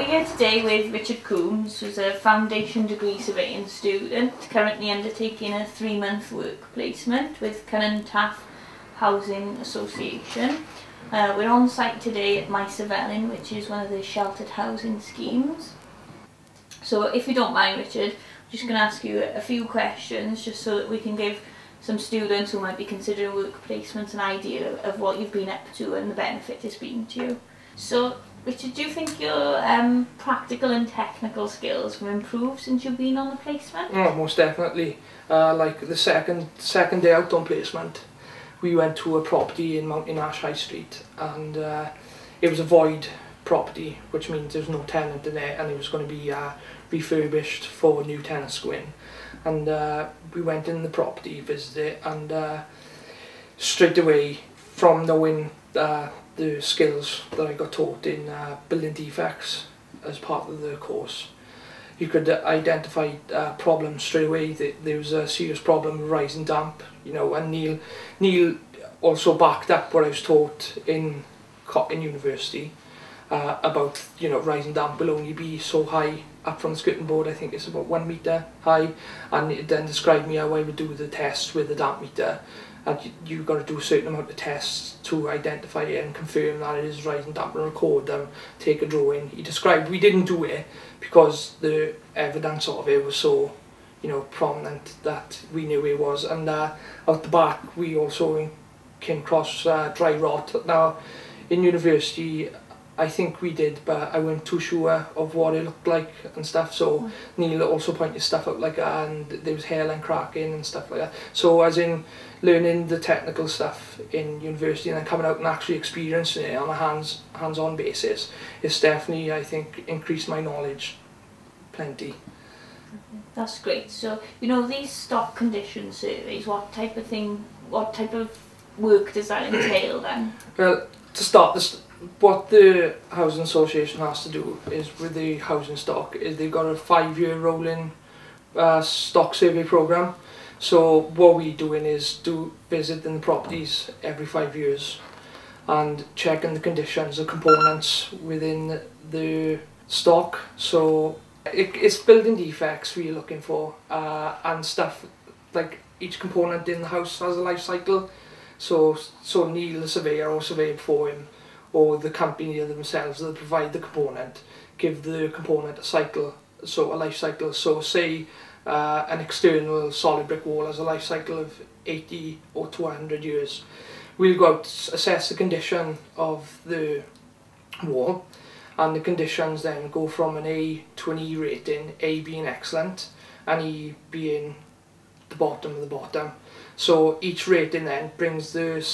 We're here today with Richard Coombes, who's a foundation degree surveying student, currently undertaking a 3-month work placement with Taff Housing Association. We're on site today at My Savelin, which is one of the sheltered housing schemes. So if you don't mind, Richard, I'm just going to ask you a few questions just so that we can give some students who might be considering work placements an idea of what you've been up to and the benefit it's been to you. So, Richard, do you think your practical and technical skills have improved since you've been on the placement? Oh, most definitely. Like the second day out on placement, we went to a property in Mountain Ash High Street, and it was a void property, which means there's no tenant in there, and it was going to be refurbished for new tenants to go in. And we went in the property, visited it, and straight away, from knowing the skills that I got taught in building defects as part of the course, you could identify problems straight away. There was a serious problem with rising damp, you know, and Neil also backed up what I was taught in university about, you know, rising damp will only be so high up from the skirting board. I think it's about 1 metre high, and it then described me how I would do the tests with the damp meter. And you've got to do a certain amount of tests to identify it and confirm that it is rising damp and record them, take a drawing. He described, we didn't do it because the evidence of it was so, you know, prominent that we knew it was. And out the back we also came across dry rot. Now in university I think we did, but I wasn't too sure of what it looked like and stuff, so Neil also pointed stuff out like that, and there was hairline cracking and stuff like that. So as in learning the technical stuff in university and then coming out and actually experiencing it on a hands-on basis, it's definitely, I think, increased my knowledge plenty. That's great. So, you know, these stock condition surveys, what type of work does that entail then? Well, to start, what the Housing Association has to do is, with the housing stock, is they've got a 5-year rolling stock survey programme. So what we're doing is visiting the properties every 5 years and checking the conditions of components within the stock. So it's building defects we're looking for, and stuff like each component in the house has a life cycle. So Neil, the surveyor, or surveyor before him, or the company themselves that provide the component, give the component a cycle, so a life cycle. So say an external solid brick wall has a life cycle of 80 or 200 years. We'll go out, assess the condition of the wall, and the conditions then go from an A to an E rating, A being excellent and E being the bottom of the bottom. So each rating then brings the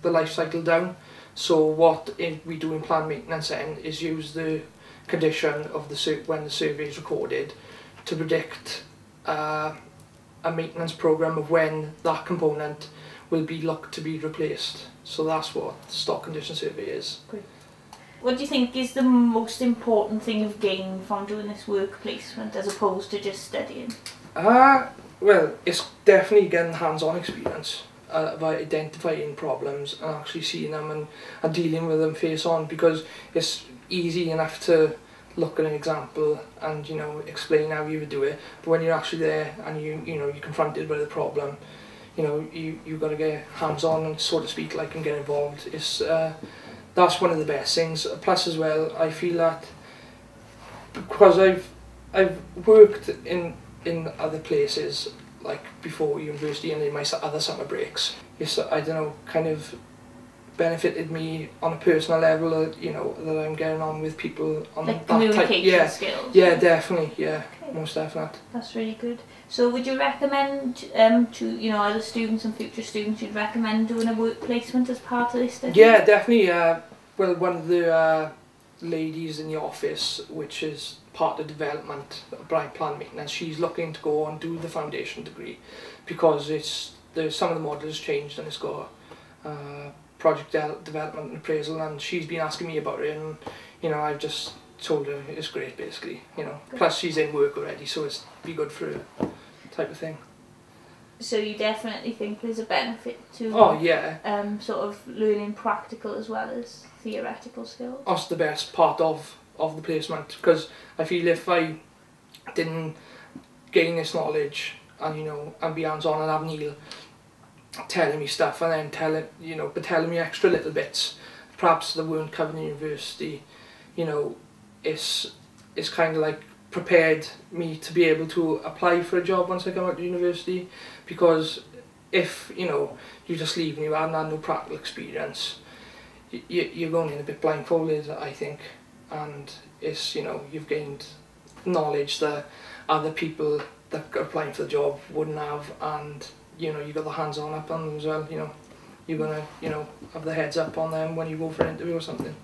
life cycle down. So what we do in planned maintenance then is use the condition of when the survey is recorded to predict a maintenance programme of when that component will be looked to be replaced. So that's what the stock condition survey is. Great. What do you think is the most important thing you've gained from doing this work placement as opposed to just studying? Well, it's definitely getting hands-on experience of identifying problems and actually seeing them and dealing with them face on, because it's easy enough to look at an example and, you know, explain how you would do it, but when you're actually there and you're confronted by the problem, you know, you've got to get hands-on and, so to speak, like, and get involved. It's that's one of the best things. Plus as well, I feel that because I've worked in other places, like before university and in my other summer breaks, it's, I don't know, kind of benefited me on a personal level, you know, that I'm getting on with people on like that type. Communication skills. Yeah, definitely, yeah, okay. Most definite. That's really good. So would you recommend to, you know, other students and future students, you'd recommend doing a work placement as part of this study? Yeah, definitely. Well, one of the ladies in the office, which is part of development, planned maintenance, she's looking to go and do the foundation degree because some of the models changed and it's got project development and appraisal, and she's been asking me about it, and, you know, I've just told her it's great, basically, you know. Good. Plus she's in work already, so it's be good for her type of thing. So you definitely think there's a benefit to sort of learning practical as well as theoretical skills? That's the best part of of the placement, because I feel if I didn't gain this knowledge and, you know, and be hands-on and have Neil telling me stuff and then telling me extra little bits, perhaps that weren't covered in university, you know, it's kind of like prepared me to be able to apply for a job once I come out of university. Because if, you know, you just leave and you haven't had no practical experience, you're going in a bit blindfolded, I think, and it's, you know, you've gained knowledge that other people that are applying for the job wouldn't have, and, you know, you got the hands-on up on them as well, you know, you're gonna, you know, have the heads up on them when you go for an interview or something.